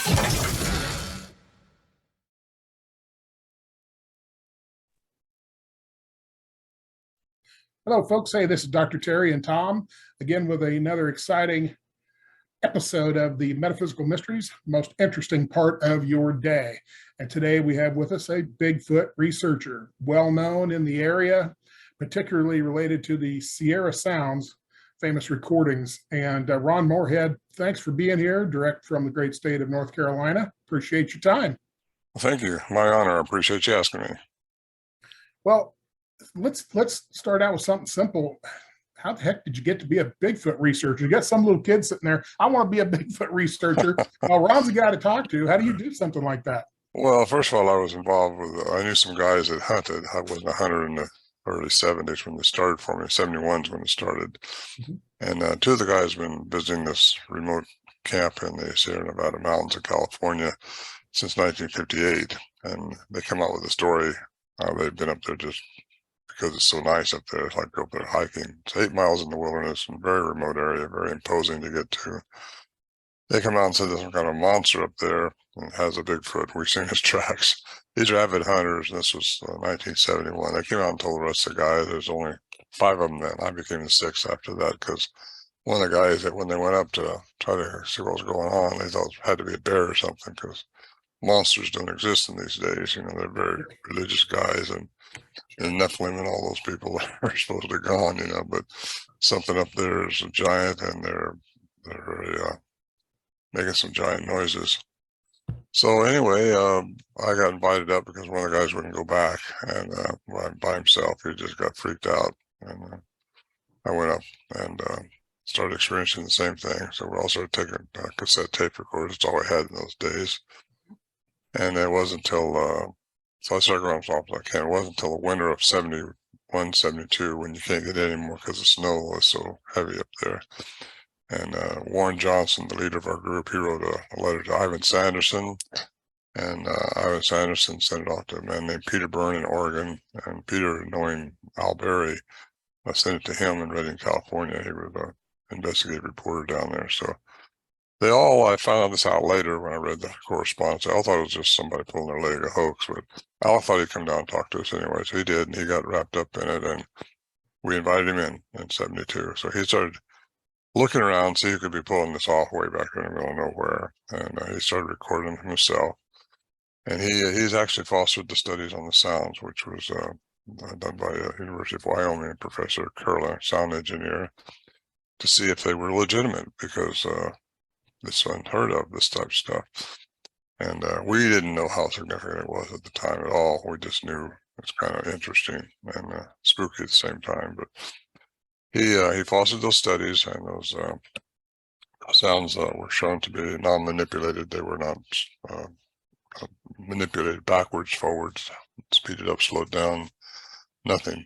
Hello, folks. Hey, this is Dr. Terry and Tom, again with another exciting episode of the Metaphysical Mysteries, most interesting part of your day. And today we have with us a Bigfoot researcher, well known in the area, particularly related to the Sierra Sounds famous recordings. And Ron Morehead, thanks for being here, direct from the great state of North Carolina. Appreciate your time. Thank you. My honor. I appreciate you asking me. Well, let's start out with something simple. How the heck did you get to be a Bigfoot researcher? You got some little kid sitting there, I want to be a Bigfoot researcher. Well, Ron's the guy to talk to. How do you do something like that? Well, first of all, I was involved with, I knew some guys that hunted. I wasn't a hunter in the early 70s when they started for me. 71 is when it started. Mm-hmm. And two of the guys have been visiting this remote camp in the Sierra Nevada mountains of California since 1958. And they come out with a story. They've been up there just because it's so nice up there. It's like go up there hiking. It's 8 miles in the wilderness, and very remote area, very imposing to get to. They come out and said there's some kind of monster up there and has a Bigfoot. We've seen his tracks. These are avid hunters, and this was 1971. They came out and told the rest of the guys. There's only 5 of them then. I became the 6th after that because one of the guys that when they went up to try to see what was going on, they thought it had to be a bear or something because monsters don't exist in these days. You know, they're very religious guys, and Nephilim and all those people are supposed to be gone, you know, but something up there is a giant, and they're very, making some giant noises. So anyway, I got invited up because one of the guys wouldn't go back, and by himself, he just got freaked out, and I went up and started experiencing the same thing. So we all started taking cassette tape recorders. That's all I had in those days. And it wasn't until, so I started going as often as I can. It wasn't until the winter of 71, 72 when you can't get in anymore because the snow was so heavy up there. And Warren Johnson, the leader of our group, he wrote a letter to Ivan Sanderson. And Ivan Sanderson sent it off to a man named Peter Byrne in Oregon. And Peter, knowing Al Berry, sent it to him in Redding, California. He was an investigative reporter down there. So they all, I found this out later when I read the correspondence. I all thought it was just somebody pulling their leg, a hoax, but Al thought he'd come down and talk to us anyway. So he did, and he got wrapped up in it, and we invited him in 72. So he started looking around, see who could be pulling this off way back in the middle of nowhere. And he started recording himself. And he's actually fostered the studies on the sounds, which was done by University of Wyoming, Professor Curlin, sound engineer, to see if they were legitimate, because it's unheard of, this type of stuff. And we didn't know how significant it was at the time at all. We just knew it's kind of interesting and spooky at the same time. But he fostered those studies, and those sounds were shown to be non-manipulated. They were not manipulated backwards, forwards, speeded up, slowed down, nothing.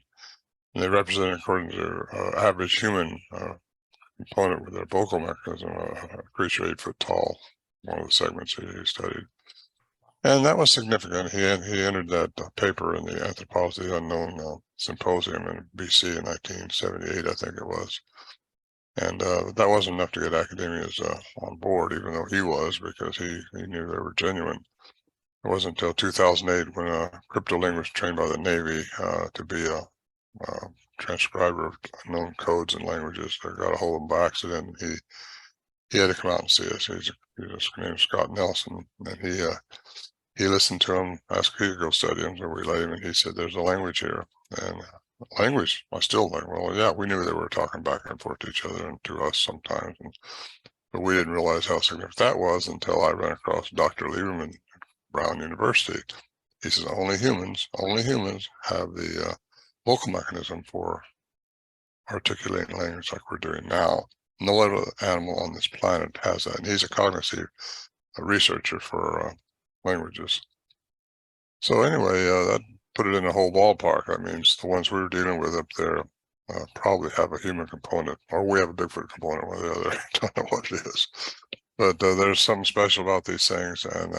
And they represented, according to their average human component with their vocal mechanism, a creature 8 foot tall, one of the segments he studied. And that was significant. He entered that paper in the Anthropology of the Unknown Symposium in BC in 1978, I think it was. And that wasn't enough to get academias on board, even though he was, because he knew they were genuine. It wasn't until 2008 when a cryptolinguist trained by the Navy to be a transcriber of unknown codes and languages that got a hold of him by accident. He had to come out and see us. He's named Scott Nelson, and he listened to him, asked if he could go study him, so we let him, and he said, "There's a language here." And language, I still think, well, yeah, we knew they were talking back and forth to each other and to us sometimes, but we didn't realize how significant that was until I ran across Dr. Lieberman at Brown University. He says, only humans have the vocal mechanism for articulating language like we're doing now. No other animal on this planet has that. And he's a cognitive researcher for languages. So anyway, that put it in a whole ballpark. That means the ones we were dealing with up there probably have a human component, or we have a Bigfoot component, one or the other. I don't know what it is. But there's something special about these things, and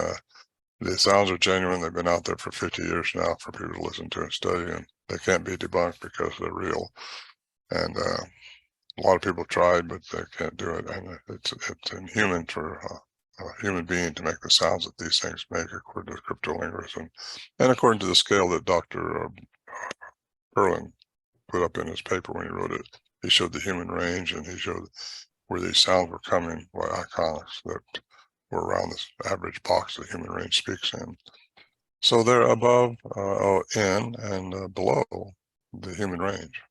the sounds are genuine. They've been out there for 50 years now for people to listen to and study, and they can't be debunked because they're real. And a lot of people tried, but they can't do it. And it's inhuman for a human being to make the sounds that these things make, according to cryptolinguists, and according to the scale that Dr. Perlin put up in his paper when he wrote it. He showed the human range, and he showed where these sounds were coming by iconics that were around this average box the human range speaks in. So they're above, in, and below the human range.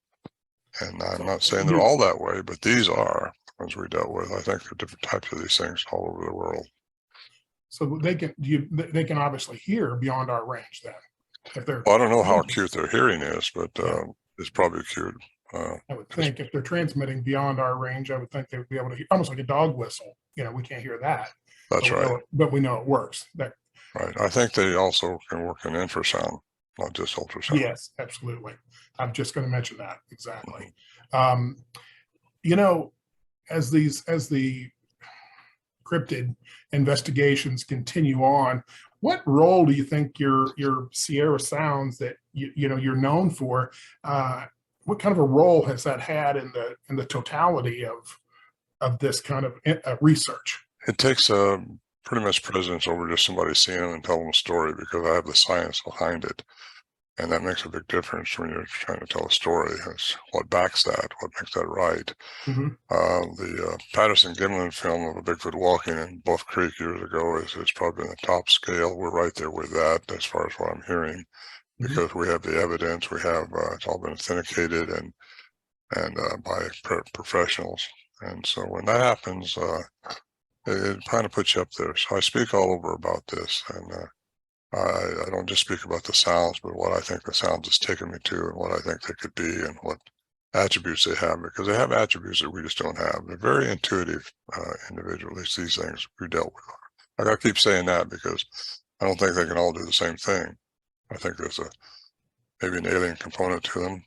And I'm not saying they're all that way, but these are the ones we dealt with. I think there are different types of these things all over the world. So they can obviously hear beyond our range then. If they're, well, I don't know how acute their hearing is, but it's probably acute. I would think if they're transmitting beyond our range, I would think they would be able to hear, almost like a dog whistle. We can't hear that. That's right. But we know it works. Right. I think they also can work in infrasound, not just ultrasound. Yes, absolutely. I'm just going to mention that. Exactly. As the cryptid investigations continue on, what role do you think your Sierra sounds that you're known for? What kind of a role has that had in the totality of this kind of research? It takes pretty much precedence over just somebody seeing them and telling them a story, because I have the science behind it. And that makes a big difference when you're trying to tell a story. It's what backs that, what makes that right. Mm-hmm. The Patterson-Gimlin film of a Bigfoot walking in Bluff Creek years ago is probably in the top scale. We're right there with that as far as what I'm hearing, because we have the evidence. We have it's all been authenticated and by professionals. And so when that happens, it kind of puts you up there. So I speak all over about this, and I don't just speak about the sounds, but what I think the sounds has taken me to, and what I think they could be, and what attributes they have, because they have attributes that we just don't have. They're very intuitive individuals, these things we dealt with. I gotta keep saying that, because I don't think they can all do the same thing. I think there's maybe an alien component to them.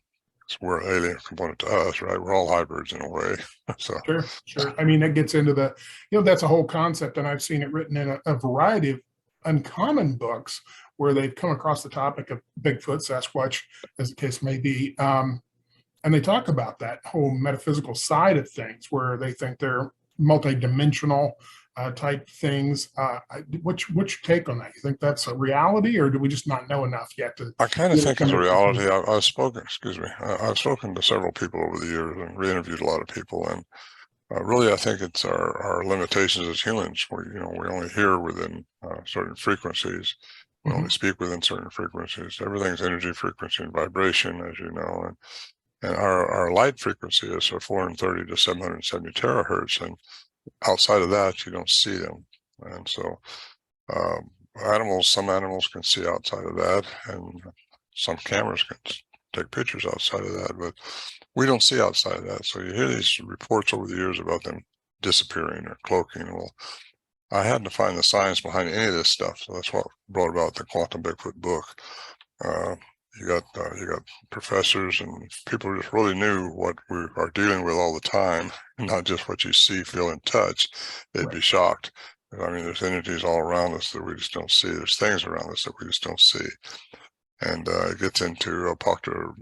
We're an alien component to us, right? We're all hybrids in a way. So Sure. I mean, that gets into the, that's a whole concept, and I've seen it written in a variety of uncommon books where they've come across the topic of Bigfoot, Sasquatch, as the case may be. And they talk about that whole metaphysical side of things, where they think they're multidimensional type things. What's your take on that? You think that's a reality, or do we just not know enough yet to? I kind of think it's a reality. I've spoken to several people over the years and re-interviewed a lot of people, and really, I think it's our limitations as humans. We only hear within certain frequencies. We only speak within certain frequencies. Everything's energy, frequency, and vibration, as you know. And our light frequency is 430 to 770 terahertz. And outside of that, you don't see them. And so some animals can see outside of that, and some cameras can take pictures outside of that, but we don't see outside of that. So you hear these reports over the years about them disappearing or cloaking. Well, I had to find the science behind any of this stuff. So that's what brought about the Quantum Bigfoot book. You got professors and people who just really knew what we are dealing with all the time, not just what you see, feel, and touch. They'd be shocked. I mean, there's entities all around us that we just don't see. There's things around us that we just don't see. And it gets into Dr.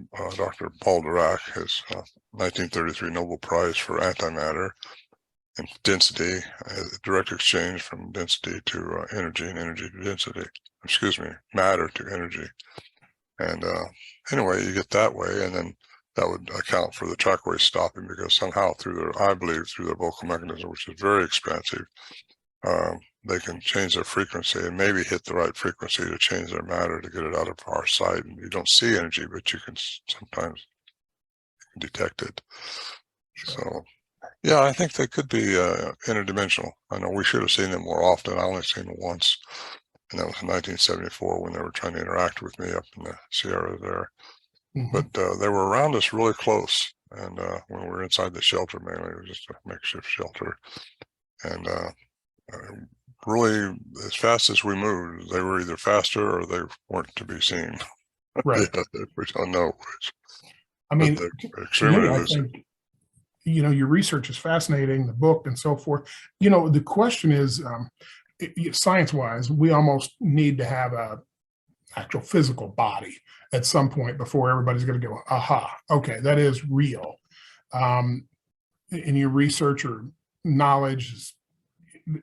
Paul Dirac, his 1933 Nobel Prize for antimatter and density, direct exchange from density to energy, and energy to density. Matter to energy. And anyway, you get that way, and then that would account for the trackway stopping, because somehow I believe through their vocal mechanism, which is very expansive, they can change their frequency and maybe hit the right frequency to change their matter to get it out of our sight. And you don't see energy, but you can sometimes detect it. So, yeah, I think they could be interdimensional. I know we should have seen them more often. I only seen them once, and that was in 1974 when they were trying to interact with me up in the Sierra there. But they were around us really close. And when we were inside the shelter, mainly, it was just a makeshift shelter. And really, as fast as we moved, they were either faster or they weren't to be seen. Right. We don't know which. I mean, extremely I think, your research is fascinating, the book and so forth. The question is, science-wise, we almost need to have a actual physical body at some point before everybody's going to go, aha, okay, that is real. In your research or knowledge,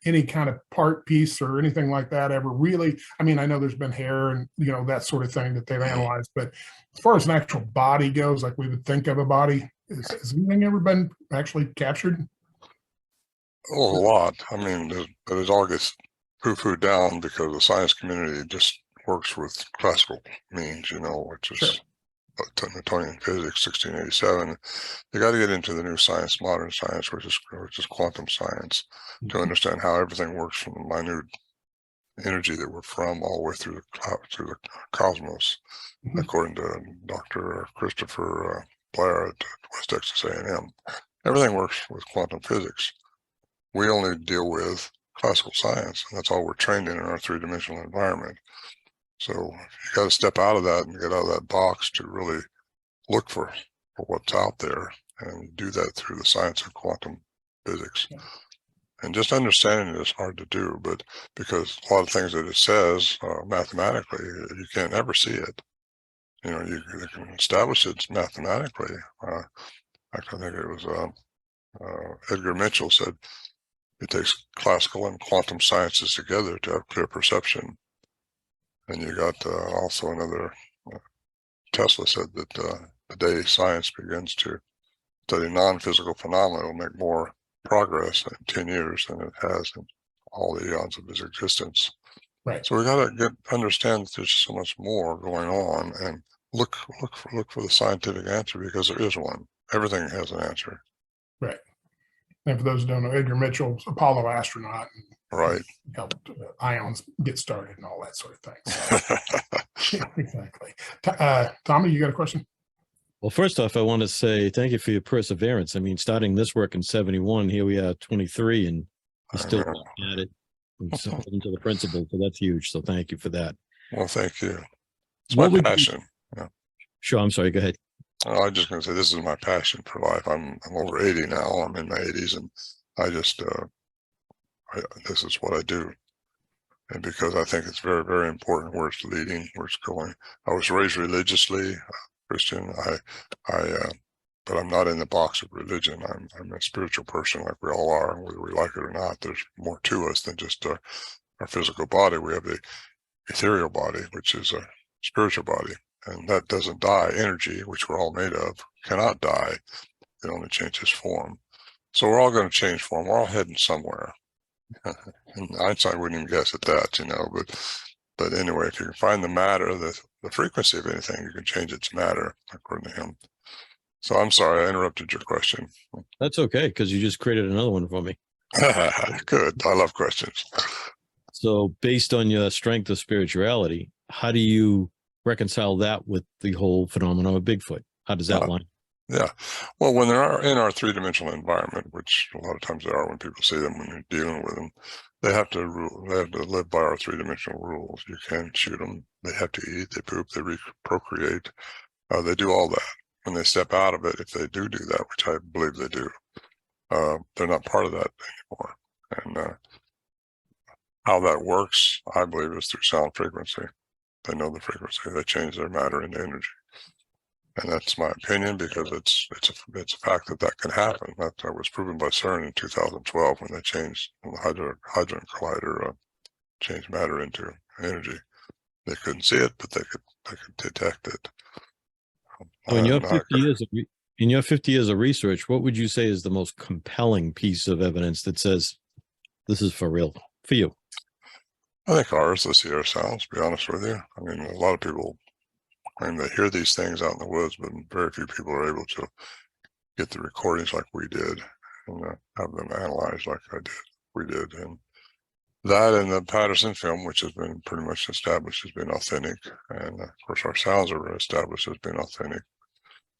any kind of part piece or anything like that ever really? I mean, I know there's been hair and, that sort of thing that they've analyzed, but as far as an actual body goes, like we would think of a body, has anything ever been actually captured? Oh, a lot. I mean, but it all gets poo-pooed down because the science community just works with classical means, which is Sure. Newtonian physics, 1687. You got to get into the new science, modern science, which is quantum science, to understand how everything works from the minute energy that we're from all the way through the cosmos, according to Dr. Christopher Blair at West Texas A&M. Everything works with quantum physics. We only deal with classical science, and that's all we're trained in our three-dimensional environment. So you got to step out of that and get out of that box to really look for what's out there, and do that through the science of quantum physics. Yeah. And just understanding it is hard to do, but because a lot of things that it says mathematically, you can't ever see it. You can establish it mathematically. I think it was Edgar Mitchell said it takes classical and quantum sciences together to have clear perception. And you got also another, Tesla said that the day science begins to study non-physical phenomena, it will make more progress in 10 years than it has in all the eons of its existence. Right. So we got to understand that there's so much more going on, and look for the scientific answer, because there is one. Everything has an answer. Right. And for those who don't know, Edgar Mitchell's Apollo astronaut, and right, helped ions get started and all that sort of thing. So, yeah, exactly. Tommy, you got a question? Well, first off, I want to say thank you for your perseverance. I mean, starting this work in 71, here we are 23, and you're still at it and submitting to the principle. So that's huge. So thank you for that. Well, thank you. It's my passion. Yeah. Sure. I'm sorry. Go ahead. I was just going to say, this is my passion for life. I'm over 80 now. I'm in my 80s, and I just, this is what I do. And because I think it's very, very important where it's leading, where it's going. I was raised religiously, Christian. But I'm not in the box of religion. I'm a spiritual person, like we all are, whether we like it or not. There's more to us than just our physical body. We have the ethereal body, which is a spiritual body, and that doesn't die. Energy, which we're all made of, cannot die. It only changes form. So we're all going to change form. We're all heading somewhere. And Einstein wouldn't even guess at that, but anyway, if you can find the matter, the frequency of anything, you can change its matter, according to him. So I'm sorry, I interrupted your question. That's okay, because you just created another one for me. Good. I love questions. So based on your strength of spirituality, how do you reconcile that with the whole phenomenon of Bigfoot? How does that line? Yeah. Well, when they're in our three-dimensional environment, which a lot of times they are when people see them, when you're dealing with them, they have to live by our three-dimensional rules. You can't shoot them. They have to eat, they poop, they procreate. They do all that. When they step out of it, if they do that, which I believe they do, they're not part of that anymore. And how that works, I believe, is through sound frequency. They know the frequency. They change their matter into energy. And that's my opinion, because it's a fact that can happen. That was proven by CERN in 2012 when they changed the Hadron Collider, changed matter into energy. They couldn't see it, but they could detect it. So in your 50 years of research, what would you say is the most compelling piece of evidence that says this is for real for you? I think ours, the Sierra Sounds, to be honest with you. I mean, a lot of people claim they hear these things out in the woods, but very few people are able to get the recordings like we did and have them analyzed like we did. And that, and the Patterson film, which has been pretty much established as being authentic. And of course, our sounds are established as being authentic.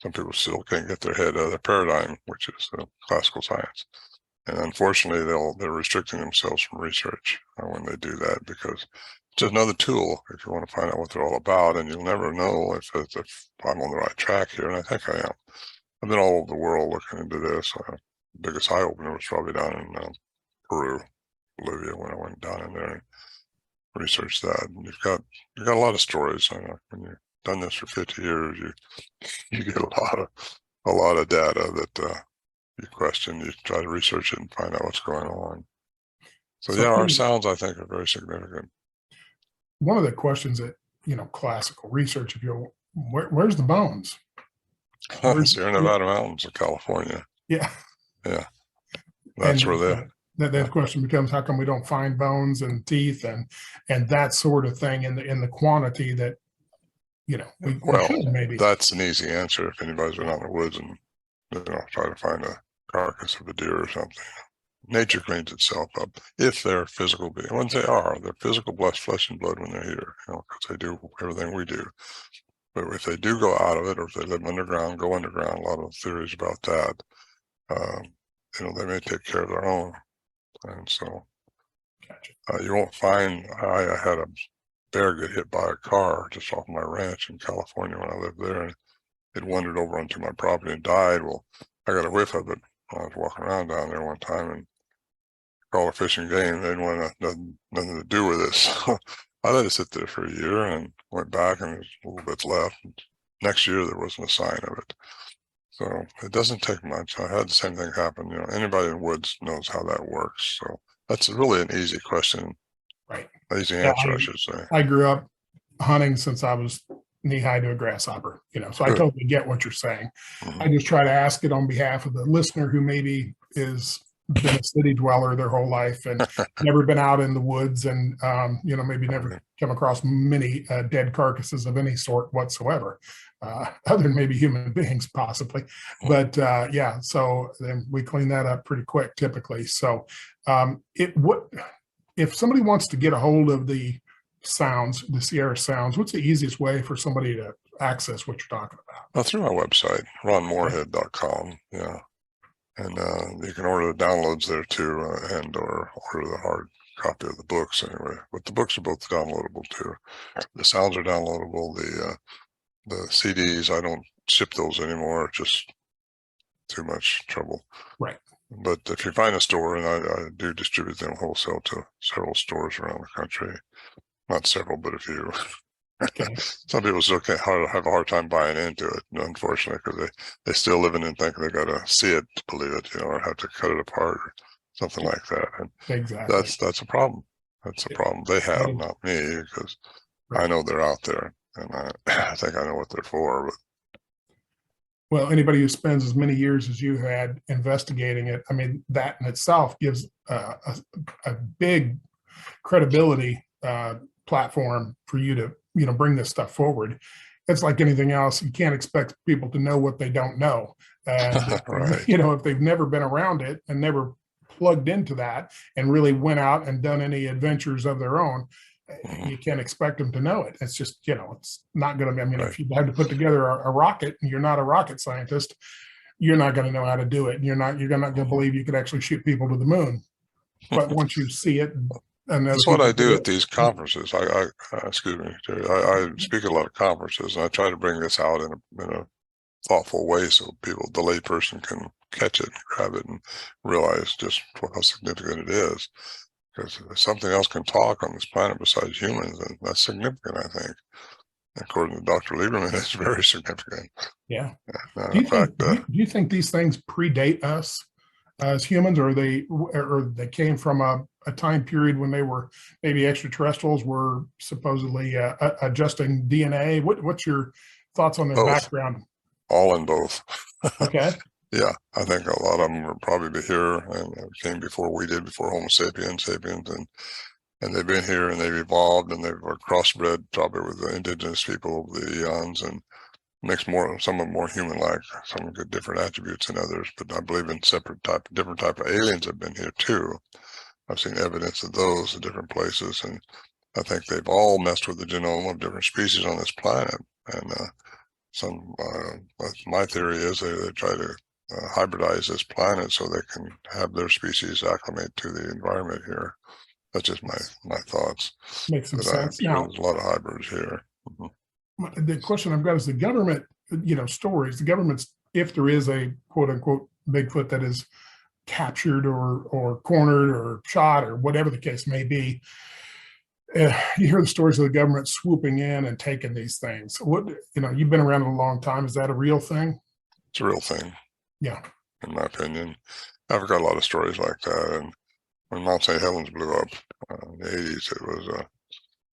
Some people still can't get their head out of their paradigm, which is classical science. And unfortunately, they're restricting themselves from research when they do that, because it's just another tool if you want to find out what they're all about. And you'll never know if I'm on the right track here, and I think I am. I've been all over the world looking into this. The biggest eye opener was probably down in Peru, Bolivia, when I went down in there and researched that. And you've got a lot of stories. When you've done this for 50 years, you get a lot of data that you question. You try to research it and find out what's going on. So yeah, our sounds, I think, are very significant. One of the questions that, classical research, if you're, where's the bones? Sierra Nevada mountains of California. Yeah. Yeah. That's where the question becomes, how come we don't find bones and teeth and that sort of thing in the quantity that, we should maybe. That's an easy answer if anybody's been out in the woods and, try to find a carcass of a deer or something. Nature cleans itself up if they're physical beings. Once they're physical flesh and blood when they're here, because they do everything we do. But if they do go out of it, or if they live underground, go underground, a lot of theories about that, they may take care of their own. And so you won't find, I had a bear get hit by a car just off my ranch in California when I lived there, and it wandered over onto my property and died. Well, I got a whiff of it when I was walking around down there one time and called a fishing game. They didn't want nothing to do with this. So I let it sit there for a year and went back, and there's a little bit left. Next year, there wasn't a sign of it. So it doesn't take much. I had the same thing happen. Anybody in the woods knows how that works. So that's really an easy question. Right. Easy answer, I should say. I grew up hunting since I was knee-high to a grasshopper, so I totally get what you're saying. Mm-hmm. I just try to ask it on behalf of the listener who maybe is been a city dweller their whole life and never been out in the woods and, maybe never come across many dead carcasses of any sort whatsoever, other than maybe human beings possibly. But so then we clean that up pretty quick typically. So if somebody wants to get a hold of the sounds, the Sierra sounds, what's the easiest way for somebody to access what you're talking about? Through my website, ronmorehead.com. Yeah. And you can order the downloads there too, and or order the hard copy of the books anyway. But the books are both downloadable too. The sounds are downloadable. The CDs, I don't ship those anymore. Just too much trouble. Right. But if you find a store, and I do distribute them wholesale to several stores around the country, not several, but a few. Okay. Some people still have a hard time buying into it, unfortunately, because they still live in and think they got to see it to believe it, or have to cut it apart or something like that. And exactly. That's a problem. That's a problem they have, not me, because I know they're out there, and I think I know what they're for. But well, anybody who spends as many years as you had investigating it, I mean, that in itself gives a big credibility platform for you to bring this stuff forward. It's like anything else. You can't expect people to know what they don't know. And, right. If they've never been around it and never plugged into that and really went out and done any adventures of their own, you can't expect them to know it. It's just, it's not going to be, if you had to put together a rocket and you're not a rocket scientist, you're not going to know how to do it. And you're not going to believe you could actually shoot people to the moon. But once you see it, that's what I do at these conferences. Excuse me, Jerry. I speak at a lot of conferences, and I try to bring this out in a thoughtful way so people, the layperson, can catch it, grab it, and realize just how significant it is. Because if something else can talk on this planet besides humans, then that's significant, I think. According to Dr. Lieberman, it's very significant. Yeah. Do you think these things predate us as humans, or they came from a time period when they were maybe extraterrestrials were supposedly adjusting DNA? What's your thoughts on their background? All in both. Okay. Yeah, I think a lot of them will probably be here and came before we did, before Homo sapiens, and they've been here and they've evolved and they've crossbred probably with the indigenous people over the eons and makes some of them more human-like, some good different attributes than others. But I believe in different type of aliens have been here too. I've seen evidence of those in different places, and I think they've all messed with the genome of different species on this planet. And my theory is they try to hybridize this planet so they can have their species acclimate to the environment here. That's just my thoughts. Makes some sense. Now, there's a lot of hybrids here. Mm-hmm. The question I've got is the government, stories, the government's, if there is a quote unquote Bigfoot that is captured or cornered or shot or whatever the case may be, you hear the stories of the government swooping in and taking these things. You've been around a long time. Is that a real thing? It's a real thing. Yeah. In my opinion, I've got a lot of stories like that, and when Mount St. Helens blew up in the 80s, it was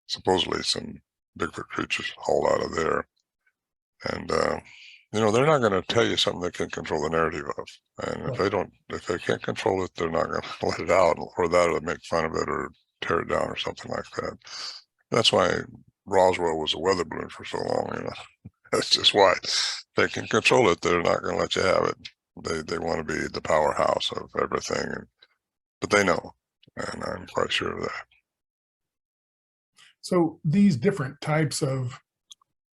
supposedly some Bigfoot creatures hauled out of there. And, they're not going to tell you something they can control the narrative of. And if they can't control it, they're not going to let it out, or that, or make fun of it or tear it down or something like that. That's why Roswell was a weather balloon for so long, That's just why. They can control it, they're not going to let you have it. They want to be the powerhouse of everything, but they know, and I'm quite sure of that. So these different types of,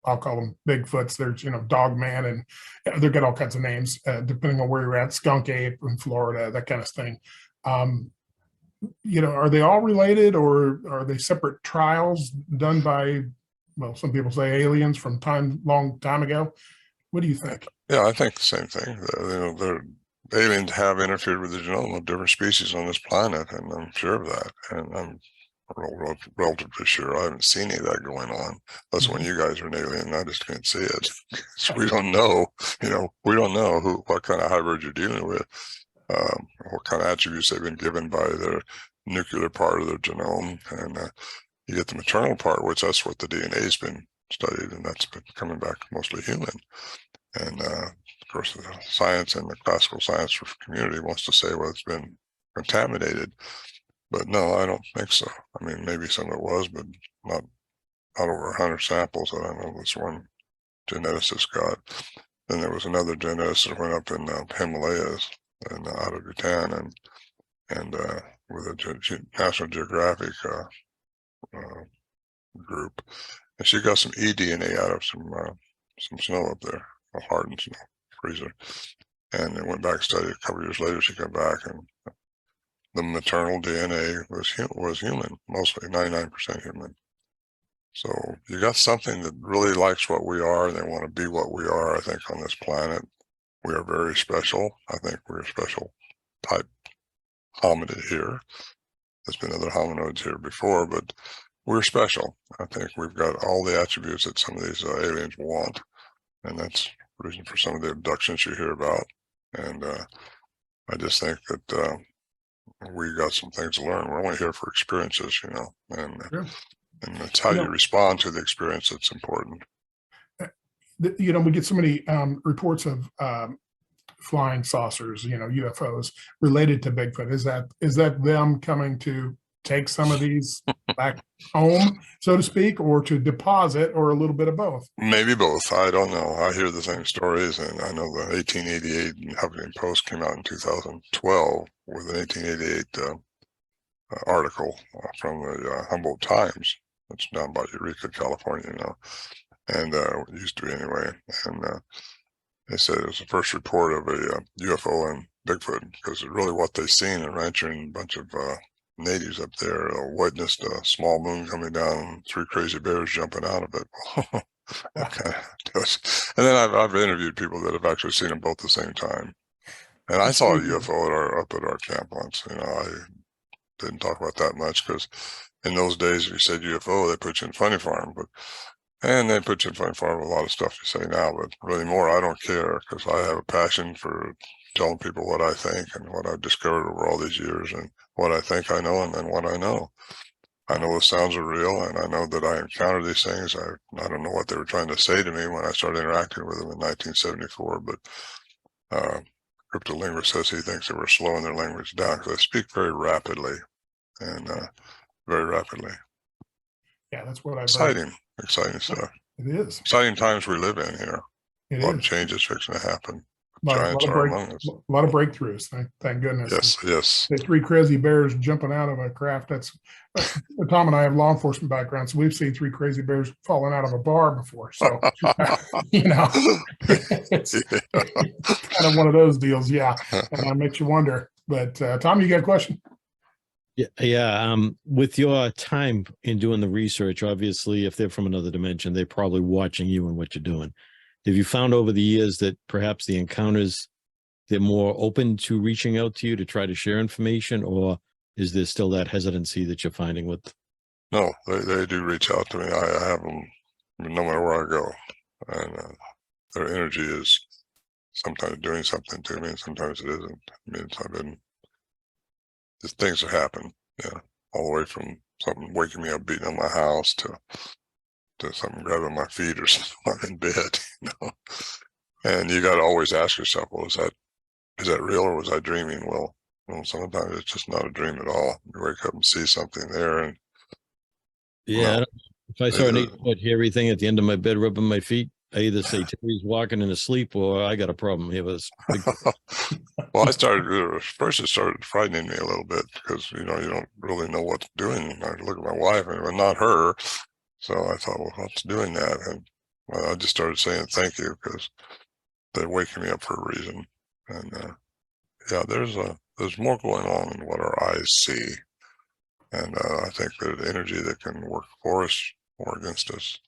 I'll call them Bigfoots, there's, Dogman, and they've got all kinds of names, depending on where you're at, skunk ape in Florida, that kind of thing. Are they all related, or are they separate trials done by, well, some people say aliens from long time ago? What do you think? Yeah, I think the same thing. The aliens have interfered with the genome of different species on this planet, and I'm sure of that. And I'm relatively sure. I haven't seen any of that going on. That's when you guys are an alien. I just can't see it. So we don't know. We don't know what kind of hybrid you're dealing with, what kind of attributes they've been given by their nuclear part of their genome, and you get the maternal part, which that's what the DNA has been studied, and that's been coming back mostly human. And of course, the science and the classical science community wants to say, well, it's been contaminated. But no, I don't think so. I mean, maybe some of it was, but not over 100 samples that I know this one geneticist got. Then there was another geneticist that went up in Himalayas and out of Bhutan, and with a National Geographic group, and she got some eDNA out of some snow up there, a hardened snow freezer, and it went back and studied. A couple of years later, she came back, and the maternal DNA was human, mostly 99% human. So you got something that really likes what we are, and they want to be what we are. I think on this planet, we are very special. I think we're a special type hominid here. There's been other hominoids here before, but we're special. I think we've got all the attributes that some of these aliens want, and that's the reason for some of the abductions you hear about. And I just think that we got some things to learn. We're only here for experiences, and it's how you respond to the experience that's important. We get so many reports of flying saucers, UFOs related to Bigfoot. Is that them coming to take some of these back home, so to speak, or to deposit, or a little bit of both? Maybe both. I don't know. I hear the same stories, and I know the 1888 Huffington Post came out in 2012 with an 1888 article from the Humboldt Times. It's down by Eureka, California, and it used to be anyway. And they said it was the first report of a UFO and Bigfoot, because it's really what they seen, a rancher and a bunch of natives up there witnessed a small moon coming down and 3 crazy bears jumping out of it. And then I've interviewed people that have actually seen them both at the same time. And I saw a UFO up at our camp once. I didn't talk about that much, because in those days, if you said UFO, they put you in funny farm. And they put you in funny farm with a lot of stuff you say now. But really more, I don't care, because I have a passion for telling people what I think and what I've discovered over all these years, and what I think I know, and then what I know. I know the sounds are real, and I know that I encountered these things. I don't know what they were trying to say to me when I started interacting with them in 1974, but cryptolinguist says he thinks they were slowing their language down, because they speak very rapidly, and very rapidly. Yeah, that's what I've heard. Exciting stuff. It is. Exciting times we live in here. A lot of changes fixing to happen. A lot of breakthroughs. Thank goodness. Yes. The 3 crazy bears jumping out of a craft. That's Tom and I have law enforcement background, so we've seen 3 crazy bears falling out of a bar before. So it's kind of one of those deals. Yeah, makes you wonder. But Tom, you got a question? Yeah. With your time in doing the research, obviously, if they're from another dimension, they're probably watching you and what you're doing. Have you found over the years that perhaps the encounters, they're more open to reaching out to you to try to share information, or is there still that hesitancy that you're finding with? No, they do reach out to me. I have them no matter where I go, and their energy is sometimes doing something to me, and sometimes it isn't. I mean, I've been just things that happen, all the way from something waking me up, beating on my house to something grabbing my feet or something while I'm in bed, And you got to always ask yourself, well, is that real or was I dreaming? Well, sometimes it's just not a dream at all. You wake up and see something there, and yeah. If I saw an 8-foot hairy thing at the end of my bed rubbing my feet, I either say Terry's walking in his sleep or I got a problem here with this. Well, first it started frightening me a little bit because, you don't really know what's doing. I look at my wife and not her. So I thought, well, what's doing that? And I just started saying thank you because they're waking me up for a reason. And there's more going on than what our eyes see. And I think there's energy that can work for us or against us.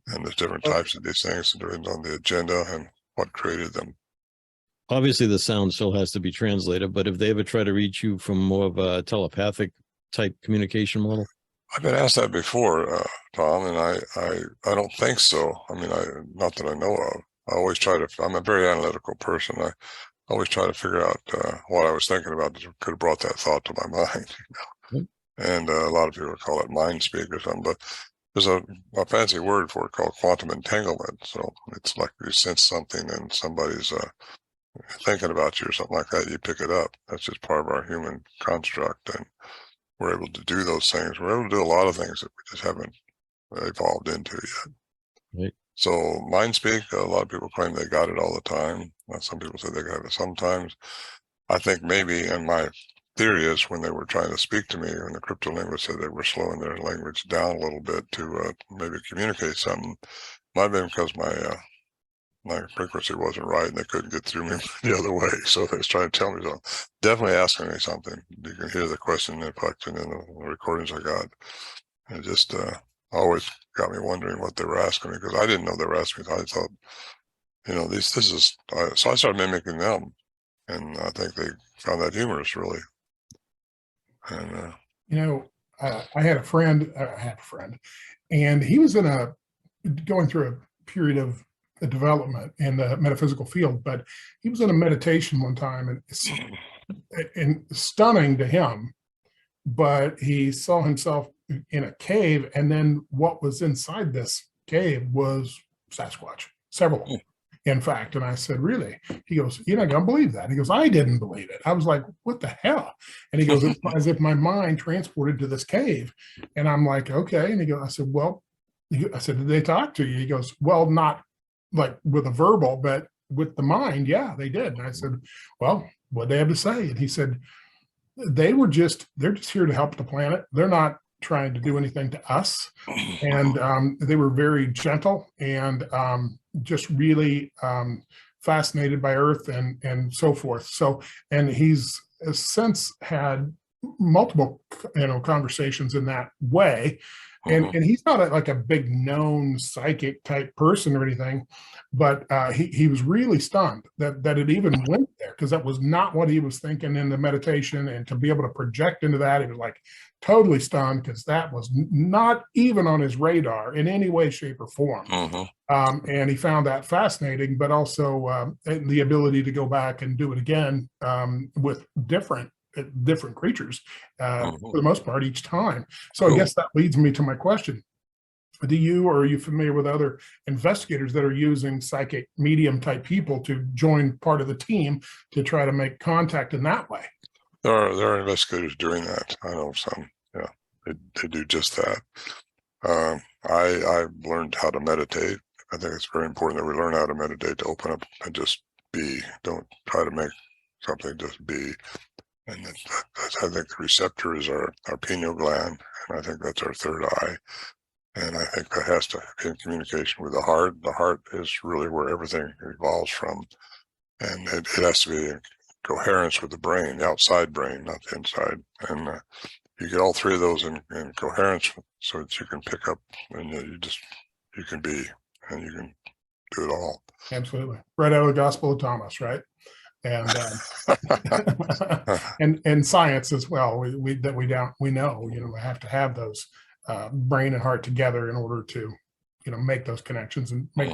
And there's different types of these things, depending on the agenda and what created them. Obviously, the sound still has to be translated, but if they ever try to reach you from more of a telepathic type communication model? I've been asked that before, Tom, and I don't think so. I mean, not that I know of. I always try to, I'm a very analytical person. I always try to figure out what I was thinking about that could have brought that thought to my mind. And a lot of people call it mind speak or something, but there's a fancy word for it called quantum entanglement. So it's like you sense something and somebody's thinking about you or something like that, you pick it up. That's just part of our human construct, and we're able to do those things. We're able to do a lot of things that we just haven't evolved into yet. Right. So mind speak, a lot of people claim they got it all the time. Some people say they got it sometimes. I think maybe, and my theory is, when they were trying to speak to me, when the cryptolinguists said they were slowing their language down a little bit to maybe communicate something, might have been because my frequency wasn't right and they couldn't get through me the other way. So they was trying to tell me something. Definitely asking me something. You can hear the question inflection in the recordings I got. And it just always got me wondering what they were asking me, because I didn't know they were asking me. I thought, this is, so I started mimicking them. And I think they found that humorous, really. And I had a friend, and he was going through a period of development in the metaphysical field, but he was in a meditation one time, and stunning to him, but he saw himself in a cave, and then what was inside this cave was Sasquatch, several, in fact. And I said, really? He goes, you're not gonna believe that. He goes, I didn't believe it. I was like, what the hell? And he goes, it's as if my mind transported to this cave. And I'm like, okay. And he goes, I said, well, did they talk to you? He goes, well, not like with a verbal, but with the mind, yeah, they did. And I said, well, what'd they have to say? And he said, they're just here to help the planet. They're not trying to do anything to us. And they were very gentle and just really fascinated by Earth and so forth. So, and he's since had multiple, conversations in that way. And he's not like a big known psychic type person or anything, but he was really stunned that it even went there, because that was not what he was thinking in the meditation. And to be able to project into that, he was like totally stunned, because that was not even on his radar in any way, shape, or form. And he found that fascinating, but also the ability to go back and do it again with different creatures for the most part each time. So I guess that leads me to my question. Are you familiar with other investigators that are using psychic medium type people to join part of the team to try to make contact in that way? There are investigators doing that. I know some. Yeah, they do just that. I've learned how to meditate. I think it's very important that we learn how to meditate, to open up and just be. Don't try to make something, just be. And I think the receptor is our pineal gland, and I think that's our third eye. And I think that has to be in communication with the heart. The heart is really where everything evolves from. And it has to be in coherence with the brain, the outside brain, not the inside. And you get all three of those in coherence, so that you can pick up, and you can be, and you can do it all. Absolutely. Right out of the Gospel of Thomas, right? And and science as well. We know, we have to have those brain and heart together in order to, make those connections and make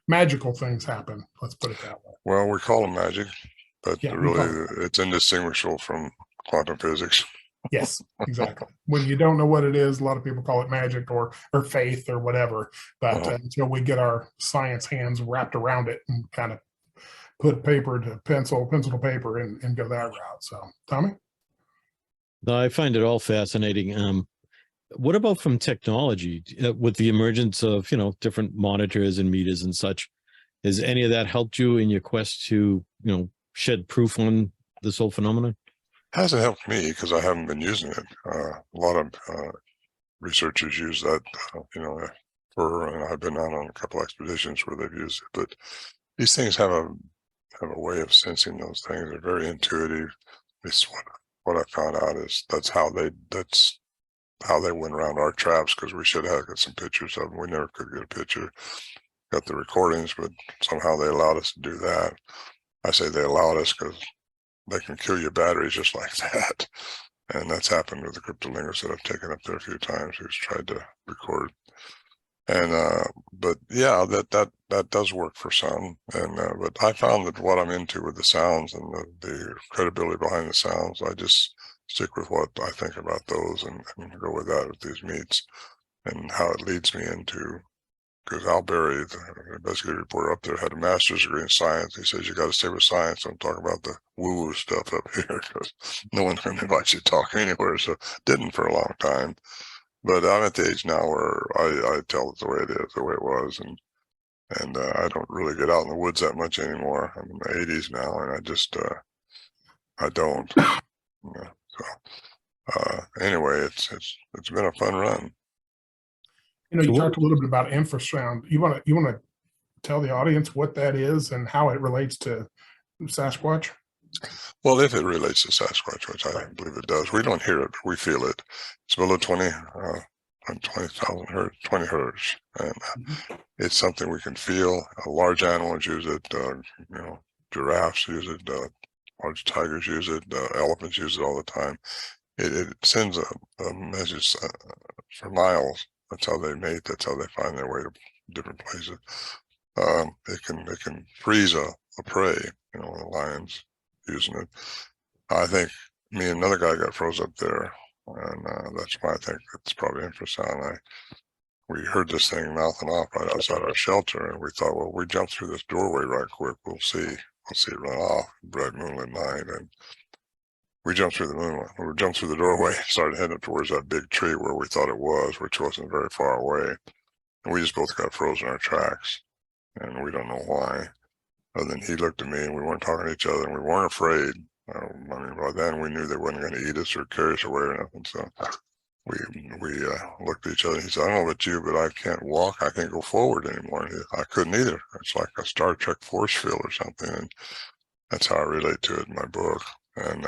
magical things happen. Let's put it that way. Well, we call them magic, but really it's indistinguishable from quantum physics. Yes, exactly. When you don't know what it is, a lot of people call it magic or faith or whatever. But until we get our science hands wrapped around it and kind of put paper to pencil to paper and go that route. So, Tommy? No, I find it all fascinating. What about from technology with the emergence of, different monitors and meters and such? Has any of that helped you in your quest to, shed proof on this whole phenomenon? Hasn't helped me because I haven't been using it. A lot of researchers use that, and I've been on a couple expeditions where they've used it. But these things have a way of sensing those things. They're very intuitive. It's what I found out is that's how they went around our traps, because we should have got some pictures of them. We never could get a picture. Got the recordings, but somehow they allowed us to do that. I say they allowed us because they can kill your batteries just like that. And that's happened with the cryptolinguist that I've taken up there a few times who's tried to record. And but yeah, that does work for some. And but I found that what I'm into with the sounds and the credibility behind the sounds, I just stick with what I think about those and go with that with these meets and how it leads me into. Because Al Berry, the investigative reporter up there, had a master's degree in science. He says, you got to stay with science. Don't talk about the woo-woo stuff up here because no one's going to invite you to talk anywhere. So didn't for a long time. But I'm at the age now where I tell it the way it is, the way it was. And I don't really get out in the woods that much anymore. I'm in my 80s now, and I just, I don't. Anyway, it's been a fun run. You talked a little bit about infrasound. You want to tell the audience what that is and how it relates to Sasquatch? Well, if it relates to Sasquatch, which I believe it does, we don't hear it, but we feel it. It's below 20,000 hertz, 20 hertz, and it's something we can feel. Large animals use it. Giraffes use it. Large tigers use it. Elephants use it all the time. It sends a message for miles. That's how they mate. That's how they find their way to different places. It can freeze a prey. The lions using it. I think me and another guy got froze up there, and that's why I think it's probably infrasound. We heard this thing mouthing off right outside our shelter, and we thought, well, we jump through this doorway right quick. We'll see it run off. Bright moonlit night, and we jumped through the doorway, started heading towards that big tree where we thought it was, which wasn't very far away. And we just both got frozen in our tracks, and we don't know why. Other than he looked at me, and we weren't talking to each other, and we weren't afraid. By then we knew they wasn't going to eat us or carry us away or nothing. So we looked at each other. And he said, "I don't know about you, but I can't walk. I can't go forward anymore." I couldn't either. It's like a Star Trek force field or something, and that's how I relate to it in my book. And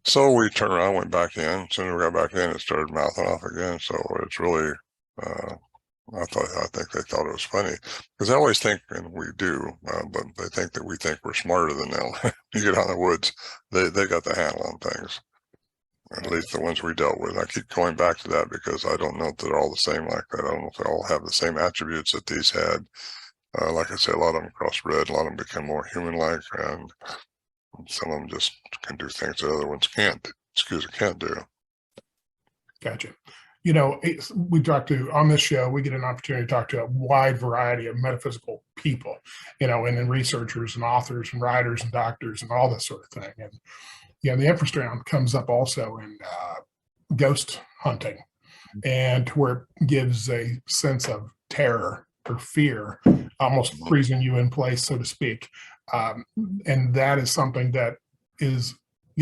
so we turned around, went back in. As soon as we got back in, it started mouthing off again. So it's really, I think they thought it was funny because they always think, and we do, but they think that we think we're smarter than them. You get out in the woods, they got the handle on things. At least the ones we dealt with. I keep going back to that because I don't know if they're all the same like that. I don't know if they all have the same attributes that these had. Like I say, a lot of them crossbred, a lot of them become more human-like, and some of them just can do things that other ones can't do. Gotcha. We talk to, on this show, we get an opportunity to talk to a wide variety of metaphysical people, and then researchers and authors and writers and doctors and all this sort of thing. And the infrasound comes up also in ghost hunting, and where it gives a sense of terror or fear, almost freezing you in place, so to speak. And that is something that is,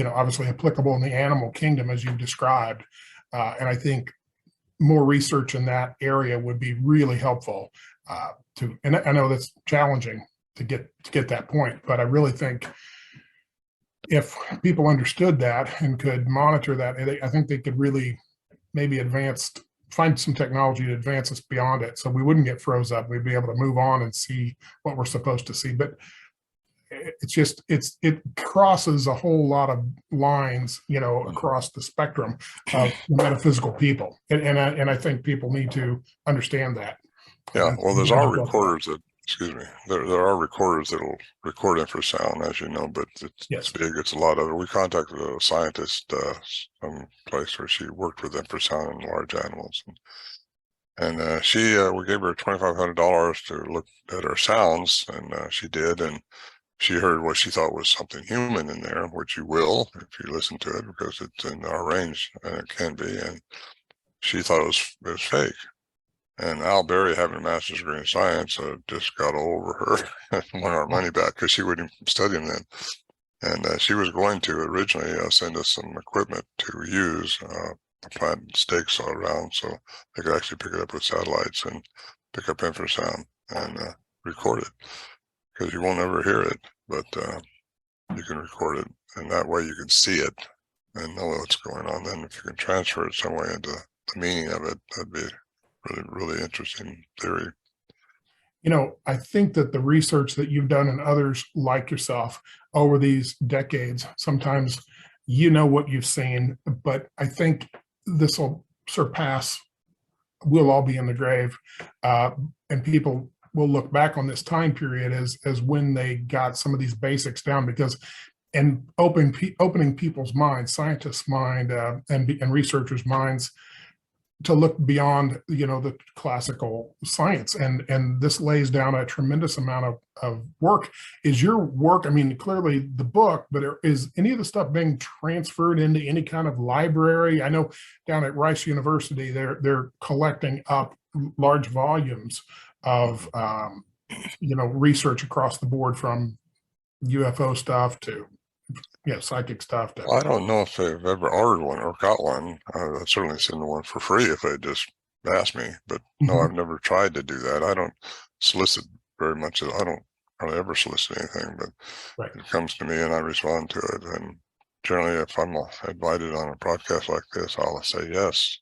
obviously applicable in the animal kingdom, as you described. And I think more research in that area would be really helpful and I know that's challenging to get that point, but I really think if people understood that and could monitor that, I think they could really maybe find some technology to advance us beyond it, so we wouldn't get froze up. We'd be able to move on and see what we're supposed to see. But it crosses a whole lot of lines, across the spectrum of metaphysical people, and I think people need to understand that. Yeah, well, there's our reporters excuse me, there are recorders that'll record infrasound, as you know, but it's big. It's a lot of it. We contacted a scientist, some place where she worked with infrasound in large animals, and we gave her $2,500 to look at our sounds, and she did, and she heard what she thought was something human in there, which you will if you listen to it, because it's in our range, and it can be, and she thought it was fake. And Al Berry, having a master's degree in science, just got all over her and wanted our money back because she wouldn't study them then. And she was going to originally send us some equipment to use, plant stakes all around so they could actually pick it up with satellites and pick up infrasound and record it, because you won't ever hear it, but you can record it, and that way you can see it and know what's going on. Then if you can transfer it some way into the meaning of it, that'd be really, really interesting theory. You know, I think that the research that you've done and others like yourself over these decades, sometimes you know what you've seen, but I think this will surpass, we'll all be in the grave, and people will look back on this time period as when they got some of these basics down, because and opening people's minds, scientists' mind, and researchers' minds, to look beyond, the classical science. And this lays down a tremendous amount of work. Is your work, I mean, clearly the book, but is any of the stuff being transferred into any kind of library? I know down at Rice University, they're collecting up large volumes of, research across the board, from UFO stuff to psychic stuff. I don't know if they've ever ordered one or got one. I'd certainly send one for free if they just asked me. But no, I've never tried to do that. I don't solicit very much. I don't hardly ever solicit anything, but it comes to me and I respond to it. And generally, if I'm invited on a broadcast like this, I'll say yes,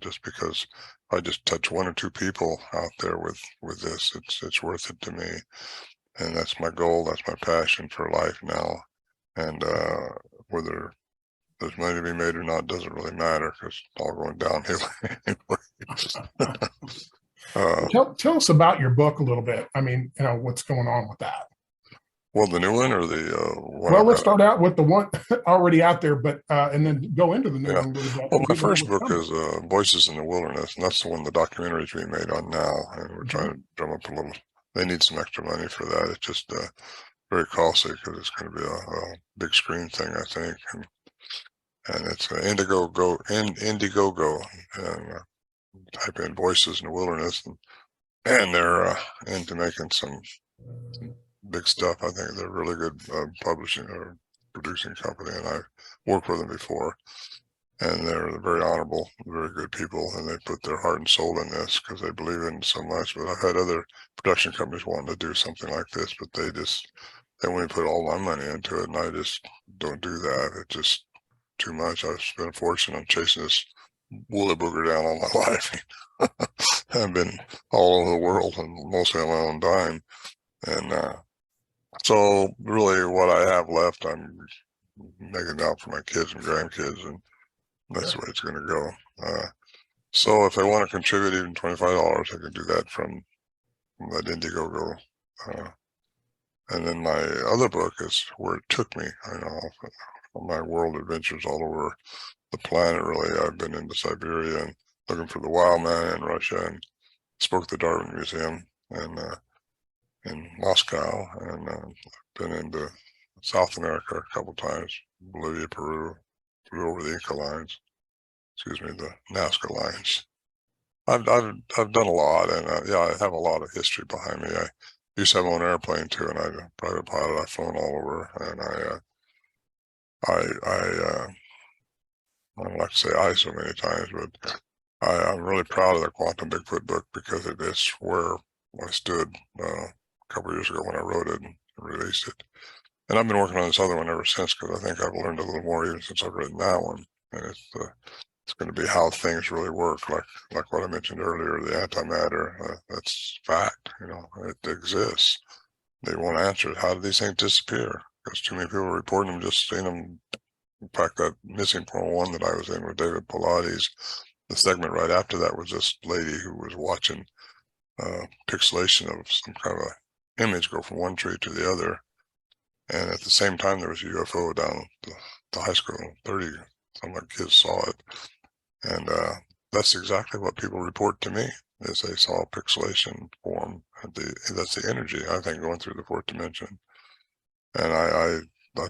just because I just touch one or two people out there with this. It's worth it to me, and that's my goal. That's my passion for life now. And whether there's money to be made or not doesn't really matter, because it's all going downhill anyway. Tell us about your book a little bit. I mean, what's going on with that? Well, the new one or the one? Well, let's start out with the one already out there, but and then go into the new one. Well, my first book is Voices in the Wilderness, and that's the one the documentary's being made on now, and we're trying to drum up a little. They need some extra money for that. It's just very costly, because it's going to be a big screen thing, I think, and it's Indiegogo, and type in Voices in the Wilderness, and they're into making some big stuff. I think they're really good publishing or producing company, and I've worked with them before, and they're very honorable, very good people, and they put their heart and soul in this because they believe in it so much. But I've had other production companies wanting to do something like this, but they want to put all my money into it, and I just don't do that. It's just too much. I've spent a fortune on chasing this woolly booger down all my life. I've been all over the world, and mostly on my own dime. And so really what I have left, I'm making out for my kids and grandkids, and that's the way it's going to go. So if they want to contribute even $25, I can do that from that Indiegogo. And then my other book is where it took me, my world adventures all over the planet, really. I've been into Siberia and looking for the wild man in Russia, and spoke at the Darwin Museum and in Moscow, and been into South America a couple times, Bolivia, Peru, flew over the Inca lines, the Nazca lines. I've done a lot, and I have a lot of history behind me. I used to have my own airplane too, and I'm a private pilot. I've flown all over, and I don't like to say I so many times, but I'm really proud of the Quantum Bigfoot book, because it is where I stood a couple of years ago when I wrote it and released it. And I've been working on this other one ever since, because I think I've learned a little more even since I've written that one. And it's going to be how things really work, like what I mentioned earlier, the antimatter. That's fact, it exists. They want answers. How did these things disappear? Because too many people are reporting them, just seeing them. In fact, that Missing Point 1 that I was in with David Pilates, the segment right after that was this lady who was watching pixelation of some kind of a image go from one tree to the other. And at the same time, there was a UFO down the high school. 30 some of my kids saw it. And that's exactly what people report to me, is they saw pixelation form. And that's the energy, I think, going through the fourth dimension. And I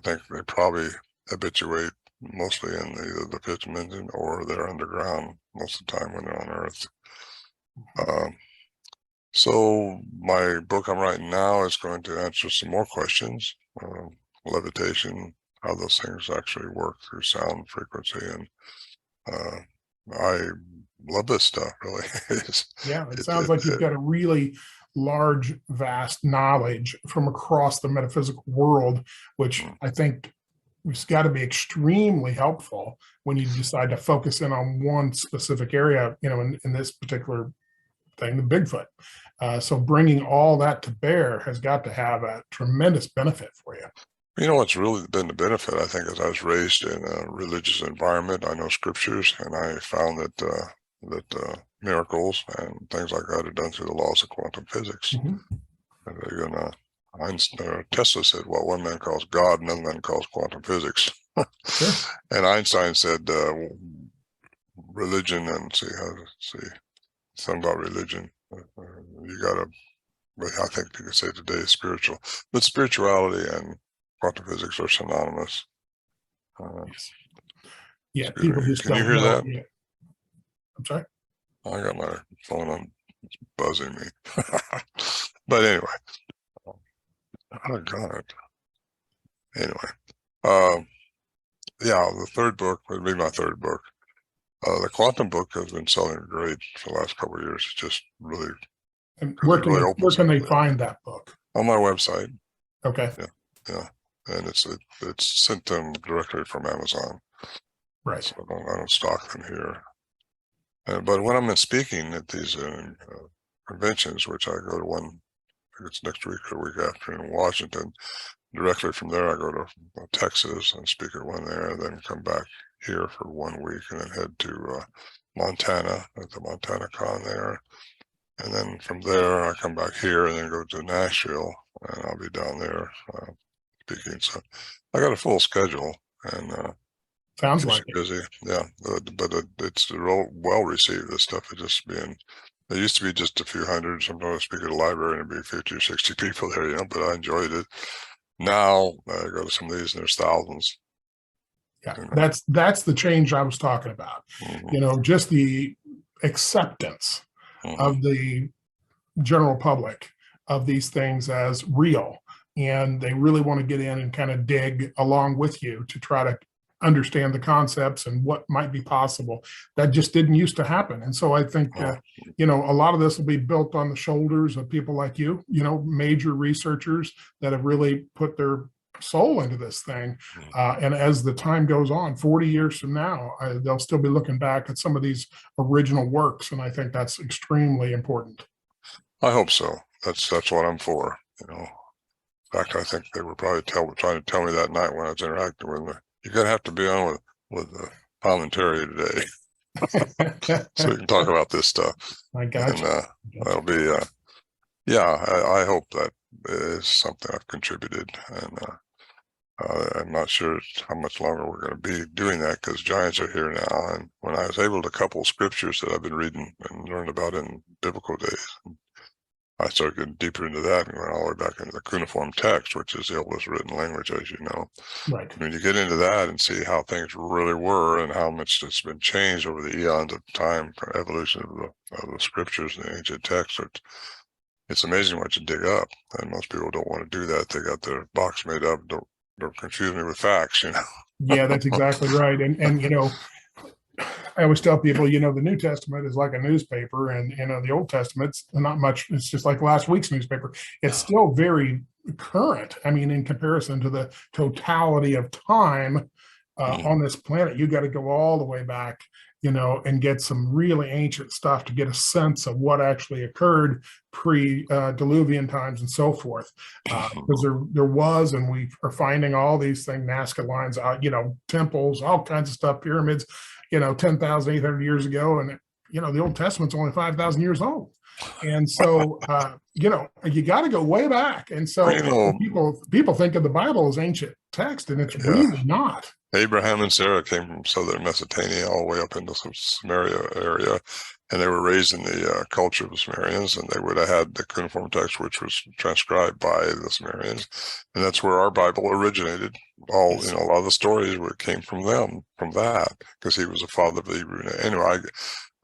think they probably habituate mostly in the fifth dimension, or they're underground most of the time when they're on Earth. So my book I'm writing now is going to answer some more questions. Levitation, how those things actually work through sound frequency. And I love this stuff, really. Yeah, it sounds like you've got a really large, vast knowledge from across the metaphysical world, which I think it's got to be extremely helpful when you decide to focus in on one specific area, in this particular thing, the Bigfoot. So bringing all that to bear has got to have a tremendous benefit for you. You know what's really been the benefit, I think, is I was raised in a religious environment. I know scriptures, and I found that miracles and things like that are done through the laws of quantum physics. And Tesla said what one man calls God, another man calls quantum physics. Sure. And Einstein said religion, and something about religion. You got to, I think you could say today, spiritual, but spirituality and quantum physics are synonymous. Yes. Yeah, people just can don't you hear know. that? Yeah. I'm sorry? I got my phone on, it's buzzing me. But anyway, I got it. Anyway, yeah, the third book would be my third book. The quantum book has been selling great for the last couple of years. It's just really. And where can they find that book? On my website. Okay. Yeah. And it's sent them directly from Amazon. Right. So I don't stock them here. But when I'm speaking at these conventions, which I go to one, I think it's next week or the week after in Washington, directly from there I go to Texas and speak at one there, and then come back here for 1 week, and then head to Montana at the Montana Con there. And then from there I come back here and then go to Nashville, and I'll be down there speaking. So I got a full schedule, and sounds like busy. Yeah, but it's well received. This stuff is just being. There used to be just a few hundred. Sometimes I speak at a library and it'd be 50 or 60 people there, but I enjoyed it. Now I go to some of these and there's thousands. Yeah, that's the change I was talking about. Mm-hmm. Just the acceptance of the general public of these things as real. And they really want to get in and kind of dig along with you to try to understand the concepts and what might be possible. That just didn't used to happen. And so I think, a lot of this will be built on the shoulders of people like you, major researchers that have really put their soul into this thing. And as the time goes on, 40 years from now, they'll still be looking back at some of these original works. And I think that's extremely important. I hope so. That's what I'm for. In fact, I think they were probably trying to tell me that night when I was interacting with them, you're going to have to be on with Tom and Terry today. So we can talk about this stuff. I got you. And that'll be, I hope that is something I've contributed. And I'm not sure how much longer we're going to be doing that, because giants are here now. And when I was able to couple scriptures that I've been reading and learned about in biblical days, I started getting deeper into that and went all the way back into the cuneiform text, which is the oldest written language, as you know. Right. When you get into that and see how things really were and how much it's been changed over the eons of time, evolution of the scriptures and the ancient texts, it's amazing what you dig up. And most people don't want to do that. They got their box made up. Don't confuse me with facts, Yeah, that's exactly right. And I always tell people, the New Testament is like a newspaper, and the Old Testament's not much. It's just like last week's newspaper. It's still very current. I mean, in comparison to the totality of time on this planet, you got to go all the way back, and get some really ancient stuff to get a sense of what actually occurred pre-Diluvian times and so forth. Because there was, and we are finding all these things, Nazca lines out, temples, all kinds of stuff, pyramids, 10,800 years ago. And the Old Testament's only 5,000 years old. And so, you got to go way back. And so people think of the Bible as ancient text, and it's really not. Abraham and Sarah came from southern Mesopotamia all the way up into some Samaria area, and they were raised in the culture of the Sumerians, and they would have had the cuneiform text, which was transcribed by the Sumerians, and that's where our Bible originated. A lot of the stories came from them, from that, because he was the father of the Hebrew. Anyway,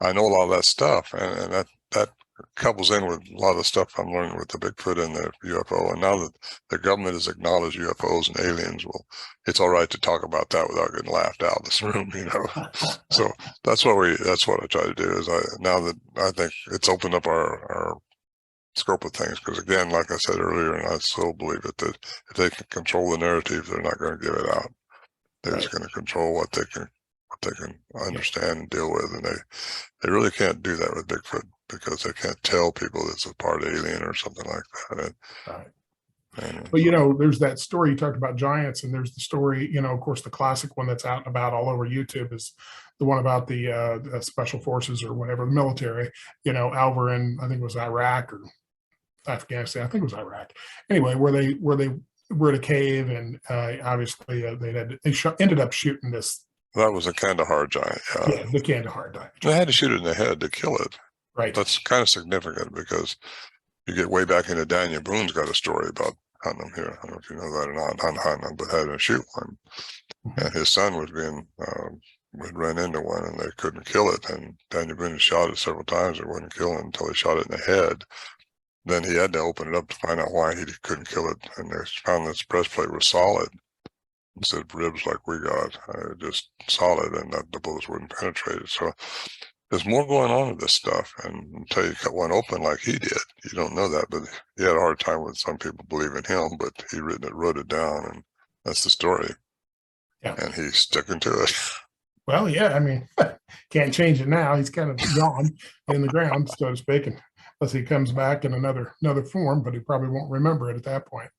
I know a lot of that stuff, and that couples in with a lot of the stuff I'm learning with the Bigfoot and the UFO. And now that the government has acknowledged UFOs and aliens, well, it's all right to talk about that without getting laughed out of this room, So that's what I try to do. Is I think it's opened up our scope of things, because again, like I said earlier, and I still believe it, that if they can control the narrative, they're not going to give it out. They're just going to control what they can understand and deal with, and they really can't do that with Bigfoot, because they can't tell people it's a part alien or something like that. But there's that story you talked about giants, and there's the story, of course, the classic one that's out and about all over YouTube is the one about the special forces or whatever, the military, over in, I think it was Iraq or Afghanistan, I think it was Iraq. Anyway, where they were in a cave, and obviously they ended up shooting this. That was a Kandahar giant. Yeah, the Kandahar giant. They had to shoot it in the head to kill it. Right. That's kind of significant, because you get way back into Daniel Boone's got a story about hunting them here. I don't know if you know that or not. Hunting them, but having to shoot one. And his son was would run into one, and they couldn't kill it. And Daniel Boone shot it several times. It wouldn't kill it until he shot it in the head. Then he had to open it up to find out why he couldn't kill it. And they found this breastplate was solid, instead of ribs like we got, just solid, and that the bullets wouldn't penetrate it. So there's more going on with this stuff, and until you cut one open like he did, you don't know that. But he had a hard time with some people believing him, but he wrote it down, and that's the story. Yeah. And he's sticking to it. Well, yeah, I mean, can't change it now. He's kind of gone in the ground, so to speak, unless he comes back in another form, but he probably won't remember it at that point.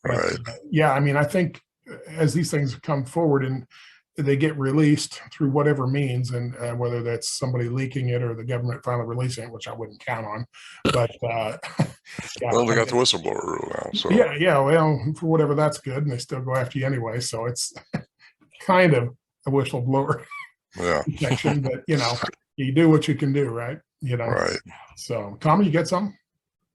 Right. But, yeah, I mean, I think as these things come forward and they get released through whatever means, and whether that's somebody leaking it or the government finally releasing it, which I wouldn't count on, but well, they got the whistleblower rule now, so yeah, well, for whatever that's good, and they still go after you anyway, so it's kind of a whistleblower protection, but you do what you can do, right? Right. So, Tommy, you get something?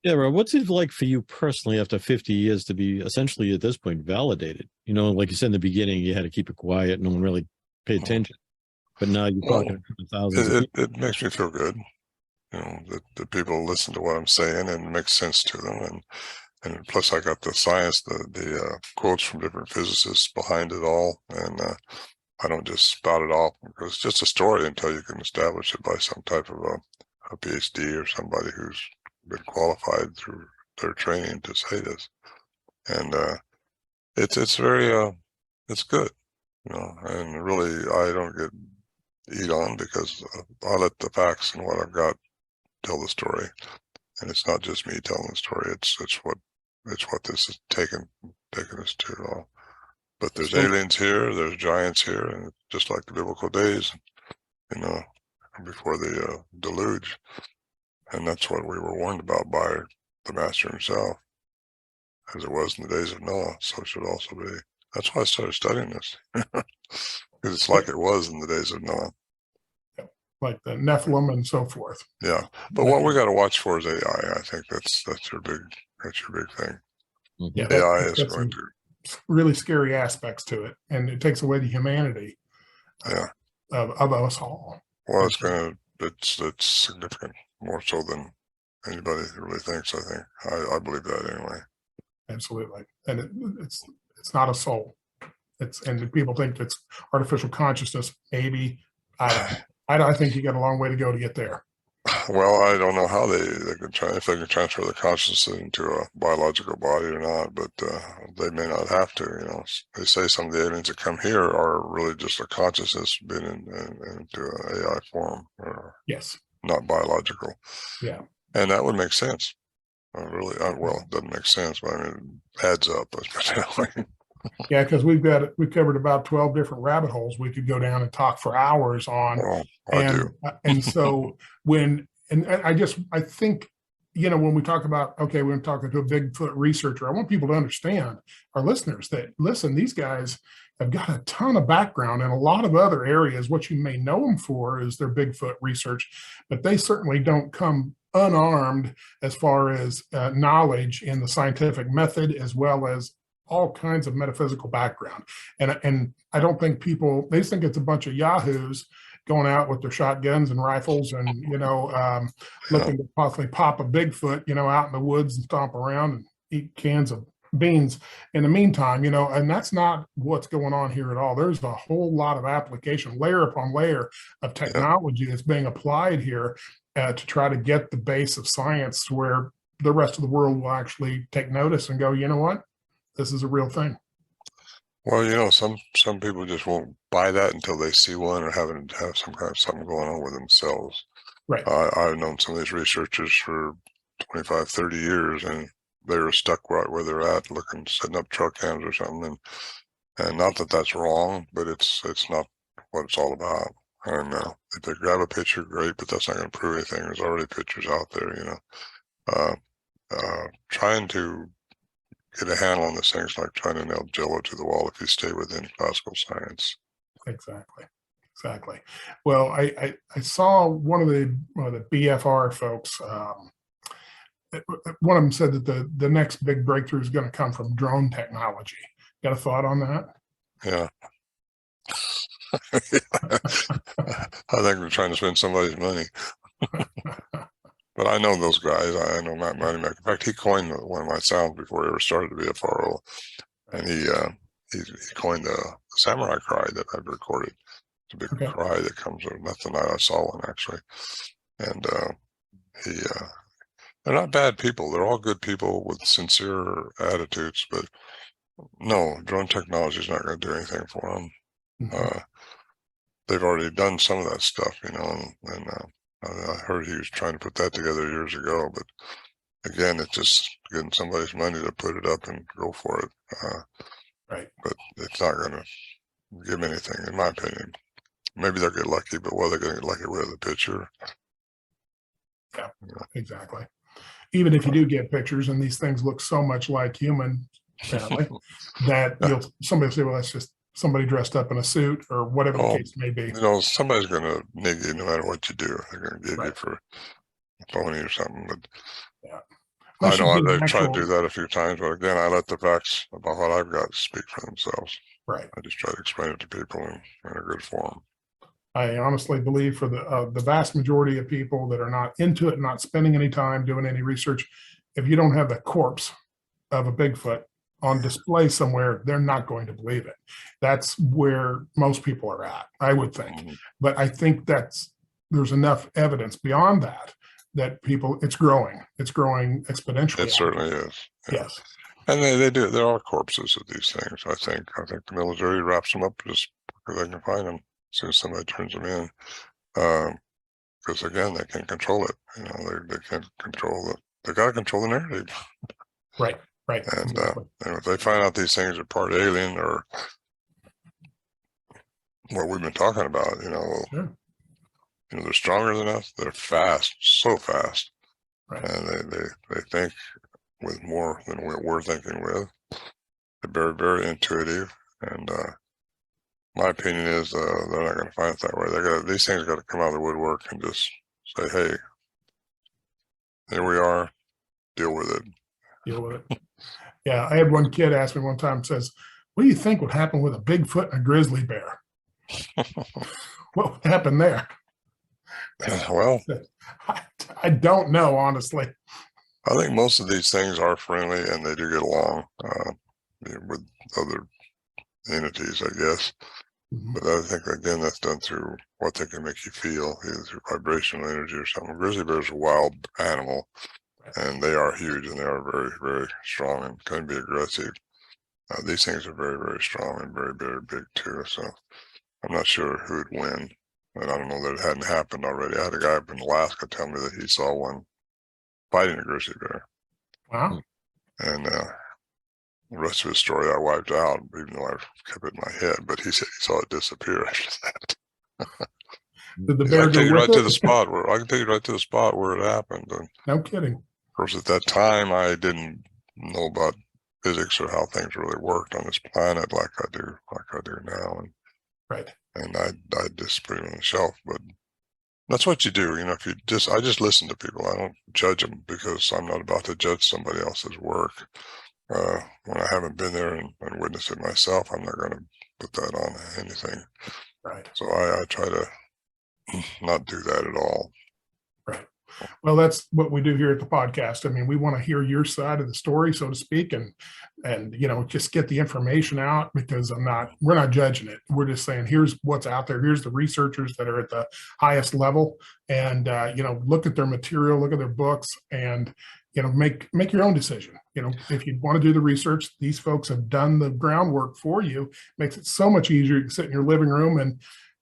Yeah, Rob, what's it like for you personally after 50 years to be essentially at this point validated? Like you said in the beginning, you had to keep it quiet. No one really paid attention. But now you're talking to thousands. It makes me feel good, that people listen to what I'm saying and it makes sense to them. And plus I got the science, the quotes from different physicists behind it all. And I don't just spout it off, because it's just a story until you can establish it by some type of a PhD or somebody who's been qualified through their training to say this. And it's very it's good, and really I don't get eat on, because I let the facts and what I've got tell the story, and it's not just me telling the story. It's what this is taking us to. But there's aliens here, there's giants here, and just like the biblical days, before the deluge. And that's what we were warned about by the Master himself, as it was in the days of Noah, so it should also be. That's why I started studying this, because it's like it was in the days of Noah. Like the Nephilim and so forth. Yeah, but what we got to watch for is AI. I think that's your big thing. Yeah, AI is going to really scary aspects to it, and it takes away the humanity of us all. Well, it's significant, more so than anybody really thinks. I think I believe that anyway. Absolutely, and it's not a soul. And people think it's artificial consciousness. Maybe I think you got a long way to go to get there. Well, I don't know how they can if they can transfer the consciousness into a biological body or not, but they may not have to. They say some of the aliens that come here are really just a consciousness being into an AI form, or not biological. Yeah, and that would make sense. Really, well, it doesn't make sense, but I mean, it adds up. Yeah, because we covered about 12 different rabbit holes we could go down and talk for hours on. Oh, I do. And so I think, when we talk about, okay, we're talking to a Bigfoot researcher, I want people to understand, our listeners, that listen, these guys have got a ton of background in a lot of other areas. What you may know them for is their Bigfoot research, but they certainly don't come unarmed as far as knowledge in the scientific method, as well as all kinds of metaphysical background. And I don't think they think it's a bunch of yahoos going out with their shotguns and rifles and, looking to possibly pop a Bigfoot, out in the woods and stomp around and eat cans of beans in the meantime, and that's not what's going on here at all. There's a whole lot of application, layer upon layer of technology that's being applied here to try to get the base of science to where the rest of the world will actually take notice and go, you know what, this is a real thing. Well, some people just won't buy that until they see one or have some kind of something going on with themselves. Right. I've known some of these researchers for 25, 30 years, and they were stuck right where they're at, setting up truck cams or something. And not that that's wrong, but it's not what it's all about. And if they grab a picture, great, but that's not going to prove anything. There's already pictures out there, trying to get a handle on this thing's like trying to nail Jello to the wall if you stay within classical science. Exactly. Well, I saw one of the BFR folks. One of them said that the next big breakthrough is going to come from drone technology. Got a thought on that? Yeah. I think we're trying to spend somebody's money. But I know those guys. I know Matt Moneymaker. In fact, he coined one of my sounds before he ever started to be a FRO. And he coined the samurai cry that I've recorded. It's a big cry that comes with nothing. I saw one actually. And they're not bad people. They're all good people with sincere attitudes. But no, drone technology is not going to do anything for them. Mm-hmm. They've already done some of that stuff, and I heard he was trying to put that together years ago, but again, it's just getting somebody's money to put it up and go for it. Right. But it's not going to give anything, in my opinion. Maybe they'll get lucky, but what are they going to get lucky with? The picture? Yeah, exactly. Even if you do get pictures and these things look so much like human, apparently, that somebody will say, well, that's just somebody dressed up in a suit or whatever the case may be. Somebody's going to nig you no matter what you do. They're going to give you for a phony or something. But I know I've tried to do that a few times, but again, I let the facts about what I've got speak for themselves. Right. I just try to explain it to people in a good form. I honestly believe for the vast majority of people that are not into it, not spending any time doing any research, if you don't have the corpse of a Bigfoot on display somewhere, they're not going to believe it. That's where most people are at, I would think. Mm-hmm. But I think there's enough evidence beyond that people, it's growing exponentially. It certainly is. Yeah. Yes. And they do. There are corpses of these things. I think the military wraps them up just because they can find them as soon as somebody turns them in. Because again, they can control it. They can't control it. They got to control the narrative. Right. And if they find out these things are part alien or what we've been talking about, sure. They're stronger than us. They're fast, so fast, right. And they think with more than we're thinking with. They're very, very intuitive, and my opinion is they're not going to find it that way. These things got to come out of the woodwork and just say, "Hey, here we are. Deal with it." Yeah, I had one kid ask me one time, says, "What do you think would happen with a Bigfoot and a grizzly bear?" What would happen there? Well, I don't know, honestly. I think most of these things are friendly and they do get along with other entities, I guess. Mm-hmm. But I think, again, that's done through what they can make you feel, either through vibrational energy or something. Grizzly bear is a wild animal. And they are huge, and they are very, very strong and can be aggressive. These things are very, very strong and very, very big too. So I'm not sure who would win. And I don't know that it hadn't happened already. I had a guy up in Alaska tell me that he saw one fighting a grizzly bear. Wow. And The rest of his story I wiped out, even though I kept it in my head. But he said he saw it disappear after that. Did the bear I can take go you with right to it? the spot where I can take you right to the spot where it happened. And of No kidding. course, at that time, I didn't know about physics or how things really worked on this planet like I do now. Right. And I disapproved of myself, but that's what you do. If you I just listen to people. I don't judge them because I'm not about to judge somebody else's work. When I haven't been there and witnessed it myself, I'm not going to put that on anything. Right. So I try to not do that at all. Right. Well, that's what we do here at the podcast. I mean, we want to hear your side of the story, so to speak, and just get the information out, because we're not judging it. We're just saying, here's what's out there. Here's the researchers that are at the highest level, and look at their material, look at their books, and make your own decision. If you want to do the research, these folks have done the groundwork for you. Makes it so much easier. You can sit in your living room and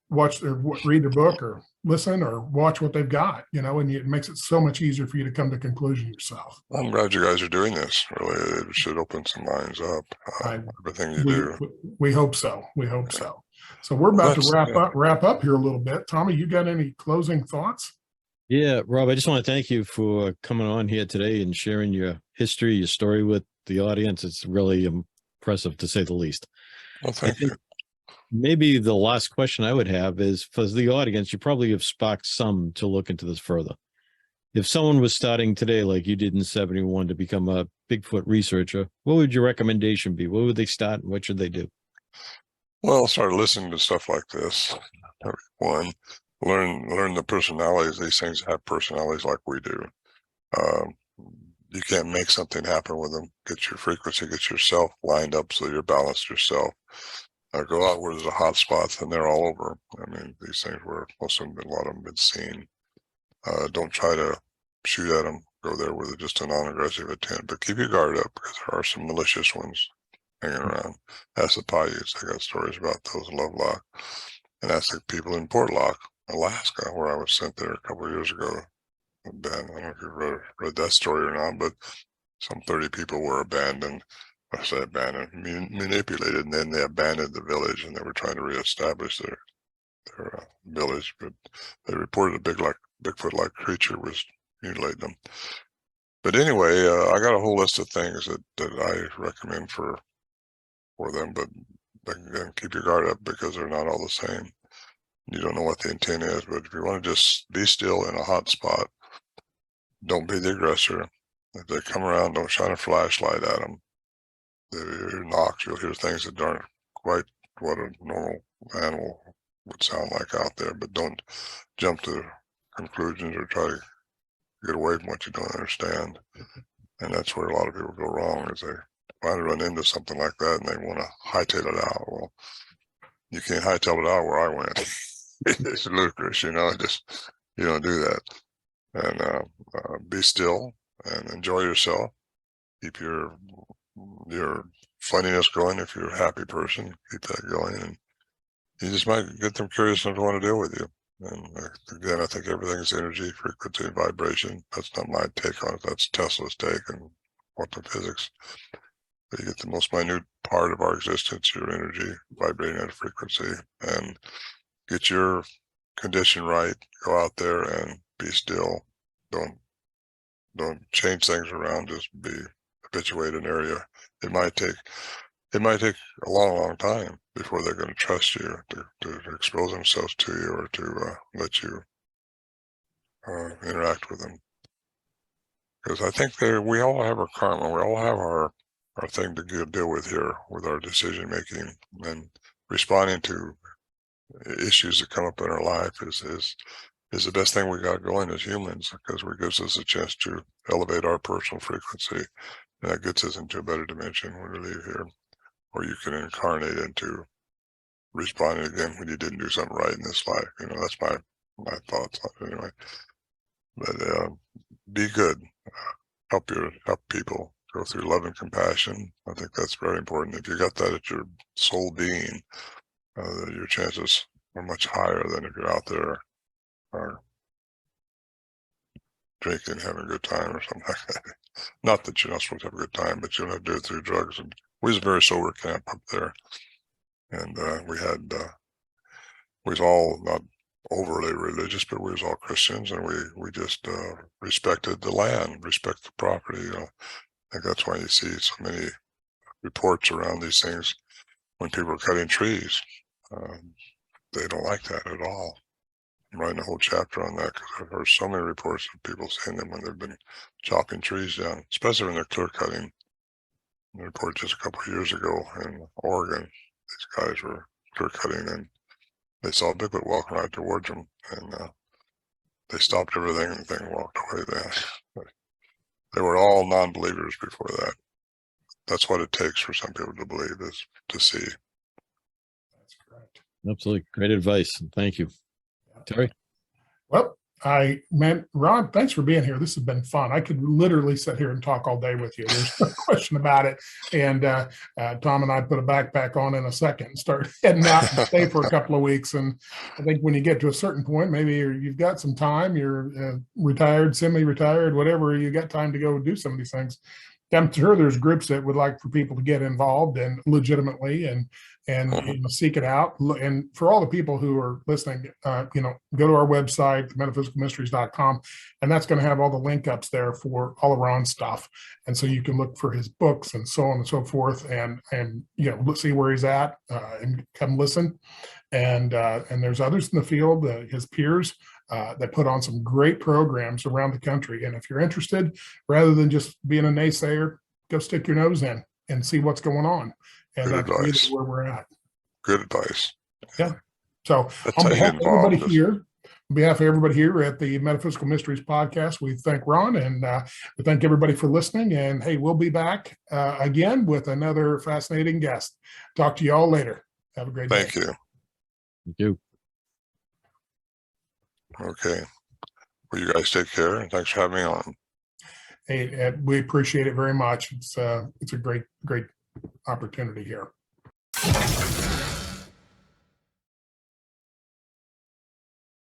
read their book or listen or watch what they've got, and it makes it so much easier for you to come to conclusion yourself. I'm glad you guys are doing this. Really, it should open some minds up. Everything you do. We hope so. We hope so. So we're about to wrap up here a little bit. Tommy, you got any closing thoughts? Yeah, Rob, I just want to thank you for coming on here today and sharing your history, your story with the audience. It's really impressive, to say the least. Well, thank you. Maybe the last question I would have is, for the audience, you probably have sparked some to look into this further. If someone was starting today, like you did in 71, to become a Bigfoot researcher, what would your recommendation be? Where would they start and what should they do? Well, start listening to stuff like this. One, learn the personalities. These things have personalities like we do. You can't make something happen with them. Get your frequency, get yourself lined up so you're balanced yourself. Go out where there's a hot spots, and they're all over. I mean, these things where most of them, a lot of them, been seen. Don't try to shoot at them. Go there with just a non-aggressive intent, but keep your guard up, because there are some malicious ones hanging around. Ask the Paiutes. I got stories about those in Lovelock. And ask the people in Portlock, Alaska, where I was sent there a couple of years ago. Ben, I don't know if you've read that story or not, but some 30 people were abandoned. I say abandoned, manipulated, and then they abandoned the village, and they were trying to reestablish their village. But they reported a Bigfoot-like creature was mutilating them. But anyway, I got a whole list of things that I recommend for them. But again, keep your guard up, because they're not all the same. You don't know what the intent is. But if you want to just be still in a hot spot, don't be the aggressor. If they come around, don't shine a flashlight at them. They hear knocks, you'll hear things that aren't quite what a normal animal would sound like out there, but don't jump to conclusions or try to get away from what you don't understand. And that's where a lot of people go wrong, is they finally run into something like that and they want to hightail it out. Well, you can't hightail it out where I went. It's ludicrous, you don't do that. And be still and enjoy yourself. Keep your funniness going. If you're a happy person, keep that going, and you just might get them curious enough to want to deal with you. And again, I think everything is energy, frequency, and vibration. That's not my take on it. That's Tesla's take and quantum physics. But you get the most minute part of our existence, your energy, vibrating at a frequency, and get your condition right. Go out there and be still. Don't change things around. Just be habituate an area. It might take a long time before they're going to trust you to expose themselves to you, or to let you interact with them. Because I think we all have our karma. We all have our thing to deal with here with our decision making, and responding to issues that come up in our life is the best thing we got going as humans, because it gives us a chance to elevate our personal frequency. And that gets us into a better dimension when we leave here, or you can incarnate into responding again when you didn't do something right in this life. That's my thoughts on it anyway. But be good, help people, go through love and compassion. I think that's very important. If you got that at your soul being, your chances are much higher than if you're out there drinking, having a good time or something like that. Not that you're not supposed to have a good time, but you don't have to do it through drugs and we was a very sober camp up there, and we was all not overly religious, but we was all Christians, and we just respected the land, respect the property. I think that's why you see so many reports around these things when people are cutting trees. They don't like that at all. I'm writing a whole chapter on that because I've heard so many reports of people saying that when they've been chopping trees down, especially when they're clear cutting. The report just a couple of years ago in Oregon, these guys were clear cutting and they saw Bigfoot walking right towards them, and they stopped everything and the thing walked away then. But they were all non-believers before that. That's what it takes for some people to believe, is to see. That's correct. Absolutely. Great advice. Thank you. Terry? Well, Ron, thanks for being here. This has been fun. I could literally sit here and talk all day with you. There's no question about it. And Tom and I put a backpack on in a second and start heading out and stay for a couple of weeks. And I think when you get to a certain point, maybe you've got some time, you're retired, semi-retired, whatever, you got time to go do some of these things. I'm sure there's groups that would like for people to get involved and legitimately and seek it out. And for all the people who are listening, go to our website, metaphysicalmysteries.com, and that's going to have all the link ups there for all of Ron's stuff. And so you can look for his books and so on and so forth, and see where he's at and come listen. And there's others in the field, his peers, that put on some great programs around the country. And if you're interested, rather than just being a naysayer, go stick your nose in and see what's going on. And that's really where we're at. Good advice. Yeah. So on behalf of everybody here at the Metaphysical Mysteries Podcast, we thank Ron, and we thank everybody for listening. And hey, we'll be back again with another fascinating guest. Talk to you all later. Have a great day. Thank you. Thank you. Okay. Well, you guys take care, and thanks for having me on. Hey, we appreciate it very much. It's a great opportunity here.